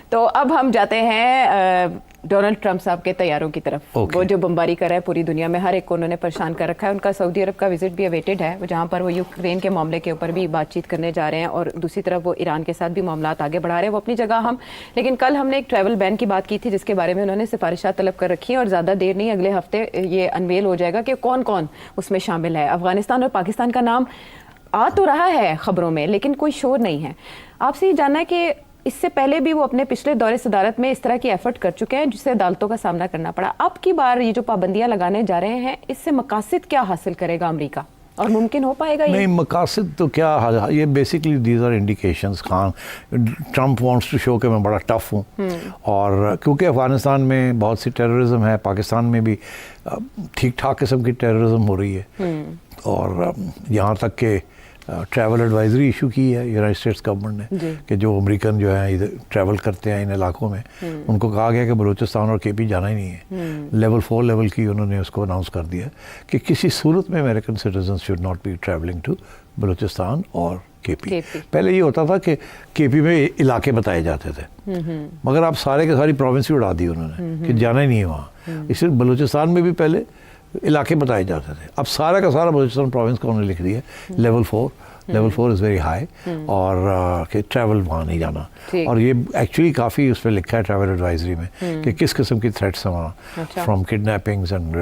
تو اب ہم جاتے ہیں ڈونلڈ ٹرمپ صاحب کے طیاروں کی طرف. وہ جو بمباری کر رہا ہے پوری دنیا میں، ہر ایک کو انہوں نے پریشان کر رکھا ہے. ان کا سعودی عرب کا وزٹ بھی اویٹڈ ہے، جہاں پر وہ یوکرین کے معاملے کے اوپر بھی بات چیت کرنے جا رہے ہیں، اور دوسری طرف وہ ایران کے ساتھ بھی معاملات آگے بڑھا رہے ہیں. وہ اپنی جگہ ہم، لیکن کل ہم نے ایک ٹریول بین کی بات کی تھی جس کے بارے میں انہوں نے سفارشات طلب کر رکھی ہیں، اور زیادہ دیر نہیں، اگلے ہفتے یہ انویل ہو جائے گا کہ کون کون اس میں شامل ہے. افغانستان اور پاکستان کا نام آ تو رہا ہے خبروں میں، لیکن کوئی شور نہیں ہے. آپ سے یہ جاننا ہے کہ اس سے پہلے بھی وہ اپنے پچھلے دور صدارت میں اس طرح کی ایفرٹ کر چکے ہیں جس سے عدالتوں کا سامنا کرنا پڑا. اب کی بار یہ جو پابندیاں لگانے جا رہے ہیں، اس سے مقاصد کیا حاصل کرے گا امریکہ، اور ممکن ہو پائے گا یہ؟ نہیں، مقاصد تو کیا، یہ basically these are indications. Trump wants to show کہ میں بڑا ٹف ہوں، اور کیونکہ افغانستان میں بہت سی ٹیررزم ہے، پاکستان میں بھی ٹھیک ٹھاک قسم کی ٹیررزم ہو رہی ہے، اور یہاں تک کہ ٹریول ایڈوائزری ایشو کی ہے یونائٹڈ اسٹیٹس گورنمنٹ نے کہ جو امریکن جو ہیں ٹریول کرتے ہیں ان علاقوں میں، ان کو کہا گیا کہ بلوچستان اور کے پی جانا ہی نہیں ہے. لیول 4 لیول کی انہوں نے اس کو اناؤنس کر دیا کہ کسی صورت میں American citizens should not be travelling to Balochistan اور کے پی. پہلے یہ ہوتا تھا کہ کے پی میں علاقے بتائے جاتے تھے، مگر اب سارے کے ساری پروونس ہی اڑا دی انہوں نے کہ جانا ہی نہیں ہے وہاں. اس لیے بلوچستان میں بھی پہلے علاقے بتائے جاتے تھے، اب سارا کا سارا بلوچستان پروونس کو انہوں نے لکھ دیا level 4. Level 4 is very high, اور کہ ٹریول وہاں نہیں جانا. اور یہ ایکچولی کافی اس پہ لکھا ہے ٹریول ایڈوائزری میں کہ کس قسم کی تھریٹس ہیں وہاں، from kidnappings and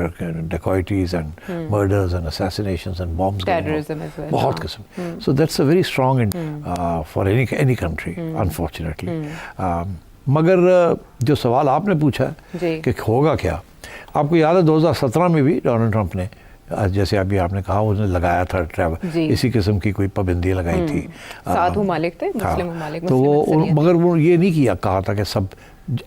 dacoities and murders and assassinations and bombs, بہت قسم. So that's a very strong for any country unfortunately. مگر جو سوال آپ نے پوچھا ہے کہ ہوگا کیا، آپ کو یاد ہے 2017 میں بھی ڈونلڈ ٹرمپ نے، جیسے ابھی آپ نے کہا، اس نے لگایا تھا ٹریول، اسی قسم کی کوئی پابندی لگائی تھی. 7 ممالک تھے، مسلم ممالک. تو وہ مگر وہ یہ نہیں کہا تھا کہ سب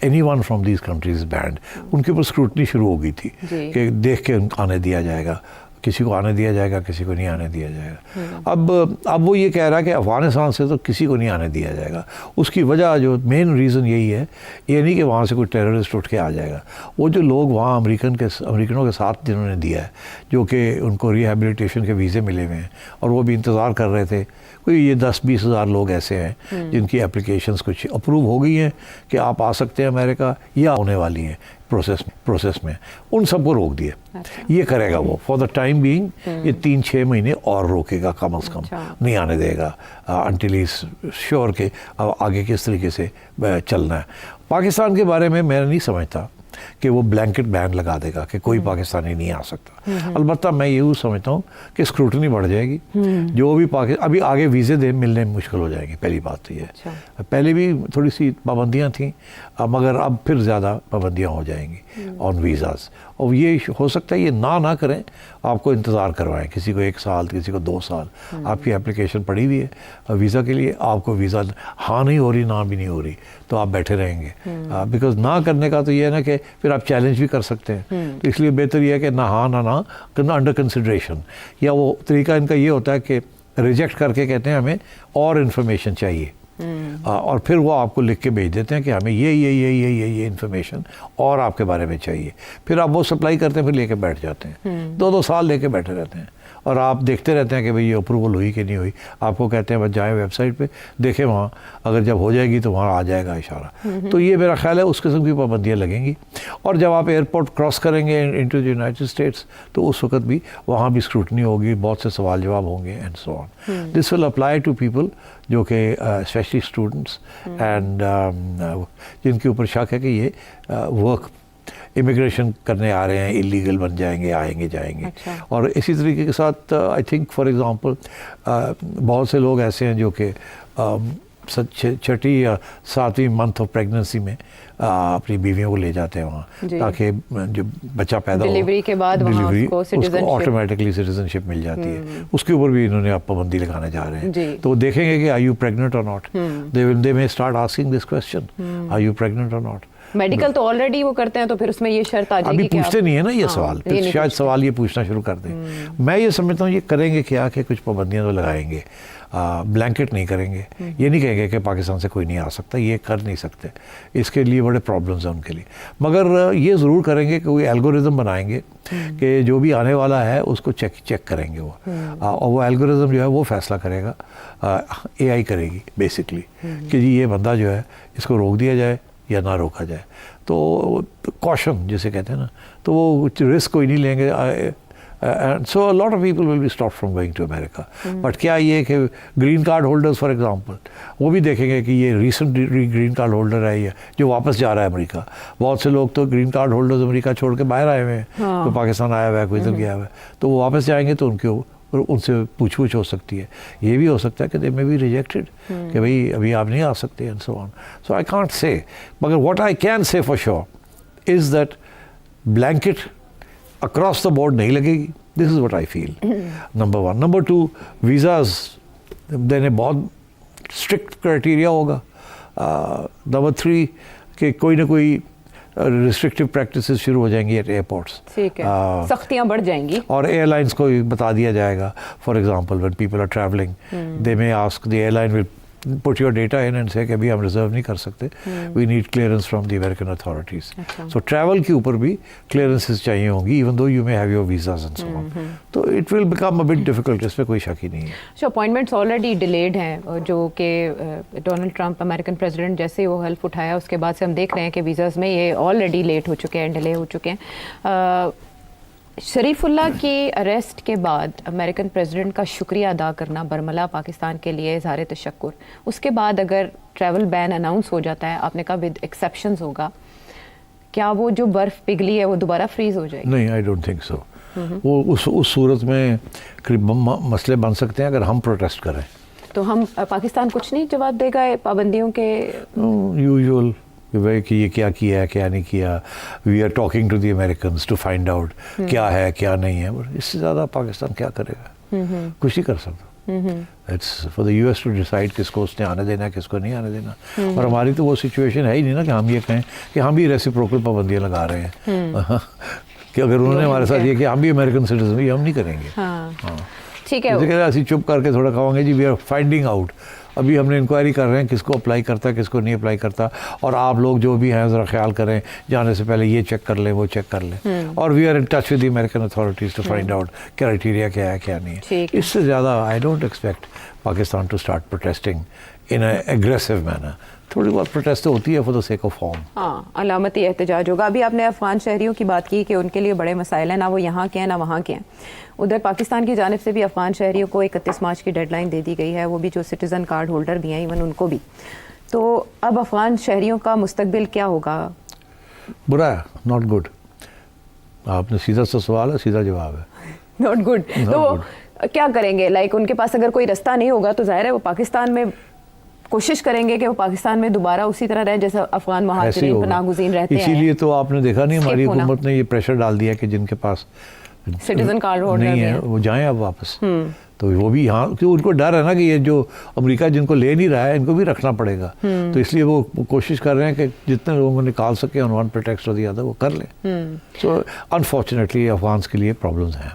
any one from these countries banned. ان کے اوپر اسکروٹنی شروع ہو گئی تھی کہ دیکھ کے آنے دیا جائے گا، کسی کو آنے دیا جائے گا، کسی کو نہیں آنے دیا جائے گا. اب وہ یہ کہہ رہا ہے کہ افغانستان سے تو کسی کو نہیں آنے دیا جائے گا. اس کی وجہ جو مین ریزن یہی ہے، یہ نہیں کہ وہاں سے کوئی ٹیررسٹ اٹھ کے آ جائے گا. وہ جو لوگ وہاں امریکنوں کے ساتھ جنہوں نے دیا ہے، جو کہ ان کو ریہیبلیٹیشن کے ویزے ملے ہوئے ہیں، اور وہ بھی انتظار کر رہے تھے، کوئی یہ 10-20 ہزار لوگ ایسے ہیں جن کی اپلیکیشنز کچھ اپروو ہو گئی ہیں کہ آپ آ سکتے ہیں امریکہ، یا ہونے والی ہیں پروسیس میں. ان سب کو روک دیا. یہ کرے گا وہ فار دا ٹائم بینگ، یہ 3-6 مہینے اور روکے گا کم از کم، نہیں آنے دے گا انٹل ہی از شیور کہ آگے کس طریقے سے چلنا ہے. پاکستان کے بارے میں نہیں سمجھتا کہ وہ بلینکٹ بین لگا دے گا کہ کوئی پاکستانی نہیں آ سکتا. البتہ میں یہ سمجھتا ہوں کہ اسکروٹنی بڑھ جائے گی. جو بھی ابھی آگے ویزے ملنے مشکل ہو جائیں گے. پہلی بات تو یہ ہے، پہلے بھی تھوڑی سی پابندیاں تھیں، مگر اب پھر زیادہ پابندیاں ہو جائیں گی آن ویزاز. اور یہ ہو سکتا ہے یہ نہ کریں، آپ کو انتظار کروائیں، کسی کو 1 سال، کسی کو 2 سال. آپ کی اپلیکیشن پڑی ہوئی ہے ویزا کے لیے، آپ کو ویزا ہاں نہیں ہو رہی، نہ بھی نہیں ہو رہی، تو آپ بیٹھے رہیں گے. بیکاز نہ کرنے کا تو یہ ہے نا کہ پھر آپ چیلنج بھی کر سکتے ہیں. تو اس لیے بہتر یہ ہے کہ نہ ہاں نہ انڈر کنسیڈریشن. یا وہ طریقہ ان کا یہ ہوتا ہے کہ ریجیکٹ کر کے کہتے ہیں ہمیں اور انفارمیشن چاہیے، اور پھر وہ آپ کو لکھ کے بھیج دیتے ہیں کہ ہمیں یہ انفارمیشن اور آپ کے بارے میں چاہیے. پھر آپ وہ سپلائی کرتے ہیں، پھر لے کے بیٹھ جاتے ہیں، 2 سال لے کے بیٹھے رہتے ہیں، اور آپ دیکھتے رہتے ہیں کہ بھئی یہ اپروول ہوئی کہ نہیں ہوئی. آپ کو کہتے ہیں بس جائیں ویب سائٹ پہ دیکھیں، وہاں اگر جب ہو جائے گی تو وہاں آ جائے گا اشارہ. تو یہ میرا خیال ہے اس قسم کی پابندیاں لگیں گی. اور جب آپ ایئرپورٹ کراس کریں گے انٹو دی یونائٹڈ اسٹیٹس، تو اس وقت بھی وہاں بھی اسکروٹنی ہوگی، بہت سے سوال جواب ہوں گے and so on. This will apply to people جو کہ اسپیشلی اسٹوڈنٹس اینڈ جن کے اوپر شک ہے کہ یہ ورک امیگریشن کرنے آ رہے ہیں، ایلیگل بن جائیں گے، آئیں گے جائیں گے. اور اسی طریقے کے ساتھ آئی تھنک فار ایگزامپل بہت سے لوگ ایسے ہیں جو کہ 6 یا 7ویں منتھ آف پریگننسی میں اپنی بیویوں کو لے جاتے ہیں وہاں، تاکہ جو بچہ پیدا ہو ڈلیوری کے بعد اس کو آٹومیٹکلی سٹیزن شپ مل جاتی ہے. اس کے اوپر بھی انہوں نے اب پابندی لگانے جا رہے ہیں. تو وہ دیکھیں گے کہ آر یو پریگننٹ اور not. They may start asking this question, are you pregnant or not. Medical تو آلریڈی وہ کرتے ہیں، تو پھر اس میں یہ شرط آ جائے گی. ابھی پوچھتے نہیں ہے نا یہ سوال، پھر شاید سوال یہ پوچھنا شروع کر دیں. میں یہ سمجھتا ہوں یہ کریں گے کیا کہ کچھ پابندیاں تو لگائیں گے، بلینکٹ نہیں کریں گے. یہ نہیں کہیں گے کہ پاکستان سے کوئی نہیں آ سکتا، یہ کر نہیں سکتے، اس کے لیے بڑے پرابلمز ہیں ان کے لیے. مگر یہ ضرور کریں گے کہ کوئی الگوریزم بنائیں گے کہ جو بھی آنے والا ہے اس کو چیک کریں گے وہ، اور وہ الگوریزم جو ہے وہ فیصلہ کرے گا، اے آئی کرے گی بیسکلی، کہ جی یہ بندہ جو ہے اس کو روک دیا جائے یا نہ روکا جائے. تو کوشن جسے کہتے ہیں نا, تو وہ رسک کوئی نہیں لیں گے. And so a lot of people will be stopped from going to America. But کیا یہ کہ green card holders for example وہ بھی دیکھیں گے کہ یہ ریسنٹ گرین کارڈ ہولڈر ہے یہ جو واپس جا رہا ہے امریکہ. بہت سے لوگ تو گرین کارڈ ہولڈرز امریکہ چھوڑ کے باہر آئے ہوئے ہیں, کوئی پاکستان آیا ہوا ہے, کوئی ادھر گیا ہوا ہے, تو وہ واپس جائیں گے تو ان سے پوچھ ہو سکتی ہے. یہ بھی ہو سکتا ہے کہ دے میں بی ریجیکٹڈ کہ بھائی ابھی آپ نہیں آ سکتے and so on. So I can't say, مگر what I can say for sure is that blanket across the board نہیں لگے گی. This is what I feel. Number 1. Number 2, visas دینے بہت اسٹرکٹ کرائٹیریا ہوگا. نمبر 3 کہ کوئی نہ کوئی ریسٹرکٹیو پریکٹسز شروع ہو جائیں گی ایٹ ایئرپورٹس. ٹھیک ہے, سختیاں بڑھ جائیں گی. اور ایئر لائنس کو بتا دیا جائے گا, for example when people are travelling they میں ask the airline will put your data in and say کہ ابھی ہم ریزرو نہیں کر سکتے, we need clearance from the American authorities. So travel کے اوپر بھی clearances چاہیے ہوں گی even though you may have your visas and so on. تو it will become a bit difficult, اس پہ کوئی شک ہی نہیں ہے. So appointments already delayed ہیں, جو کہ ڈونلڈ ٹرمپ امریکن پریزیڈنٹ جیسے وہ حلف اٹھایا اس کے بعد سے ہم دیکھ رہے ہیں کہ ویزاز میں یہ آلریڈی لیٹ ہو چکے ہیں, ڈیلے ہو چکے ہیں. شریف اللہ کی اریسٹ کے بعد امریکن پریزیڈنٹ کا شکریہ ادا کرنا برملا پاکستان کے لیے اظہار تشکر. اس کے بعد اگر ٹریول بین اناؤنس ہو جاتا ہے, آپ نے کہا ود ایکسیپشنز ہوگا, کیا وہ جو برف پگھلی ہے وہ دوبارہ فریز ہو جائے گی؟ نہیں, آئی ڈونٹ تھنک سو. وہ اس صورت میں مسئلے بن سکتے ہیں اگر ہم پروٹیسٹ کریں. تو ہم پاکستان کچھ نہیں جواب دے گا پابندیوں کے؟ یوزول کہ یہ کیا کیا ہے کیا نہیں کیا. We are talking to the Americans to find out کیا ہے کیا نہیں ہے. اس سے زیادہ پاکستان کیا کرے گا؟ کچھ نہیں کر سکتا. It's for the U S to decide کس کو اس نے آنے دینا ہے کس کو نہیں آنے دینا. اور ہماری تو وہ سچویشن ہے ہی نہیں نا کہ ہم یہ کہیں کہ ہم بھی ریسیپروکل پابندیاں لگا رہے ہیں کہ اگر انہوں نے ہمارے ساتھ یہ کہ ہم بھی امیریکن سٹیزن یہ ہم نہیں کریں گے. ہاں ٹھیک ہے, ایسی چپ کر کے تھوڑا کہوں گے جی وی آر فائنڈنگ آؤٹ. ابھی ہم نے انکوائری کر رہے ہیں کس کو اپلائی کرتا ہے کس کو نہیں اپلائی کرتا, اور آپ لوگ جو بھی ہیں ذرا خیال کریں جانے سے پہلے یہ چیک کر لیں وہ چیک کر لیں. اور we are in touch with the American authorities to find out criteria کیا ہے کیا نہیں ہے. اس سے زیادہ I don't expect Pakistan to start protesting in an aggressive manner. تھوڑی بہت پروٹیسٹ ہوتی ہے for the sake of form. ہاں, علامتی احتجاج ہوگا. ابھی آپ نے افغان شہریوں کی بات کی کہ ان کے لیے بڑے مسائل ہیں, نہ وہ یہاں کے ہیں نہ وہاں کے ہیں. ادھر پاکستان کی جانب سے بھی افغان شہریوں کو 31 مارچ کی ڈیڈ لائن دے دی گئی ہے, وہ بھی جو سٹیزن کارڈ ہولڈر بھی ہیں ایون ان کو بھی. تو اب افغان شہریوں کا مستقبل کیا ہوگا؟ برا ہے, ناٹ گڈ. آپ نے سیدھا سا سوال ہے, سیدھا جواب ہے, ناٹ گڈ. تو وہ کیا کریں گے؟ لائک ان کے پاس اگر کوئی رستہ نہیں ہوگا تو ظاہر ہے وہ پاکستان میں کوشش کریں گے کہ وہ پاکستان میں دوبارہ اسی طرح رہیں جیسے افغان مہاجرین پناہ گزین رہتے ہیں. اسی لیے تو آپ نے دیکھا نہیں ہماری حکومت نے یہ پریشر ڈال دیا کہ جن کے پاس سٹیزن کارڈ ہولڈر نہیں ہے وہ جائیں اب واپس. تو وہ بھی یہاں کیوں ان کو ڈر ہے نا کہ یہ جو امریکہ جن کو لے نہیں رہا ہے ان کو بھی رکھنا پڑے گا. تو اس لیے وہ کوشش کر رہے ہیں کہ جتنے لوگوں کو نکال سکے آن ون پریٹیکسٹ اور دی ادر وہ کر لیں. سو انفارچونیٹلی افغانس کے لیے پرابلمز ہیں.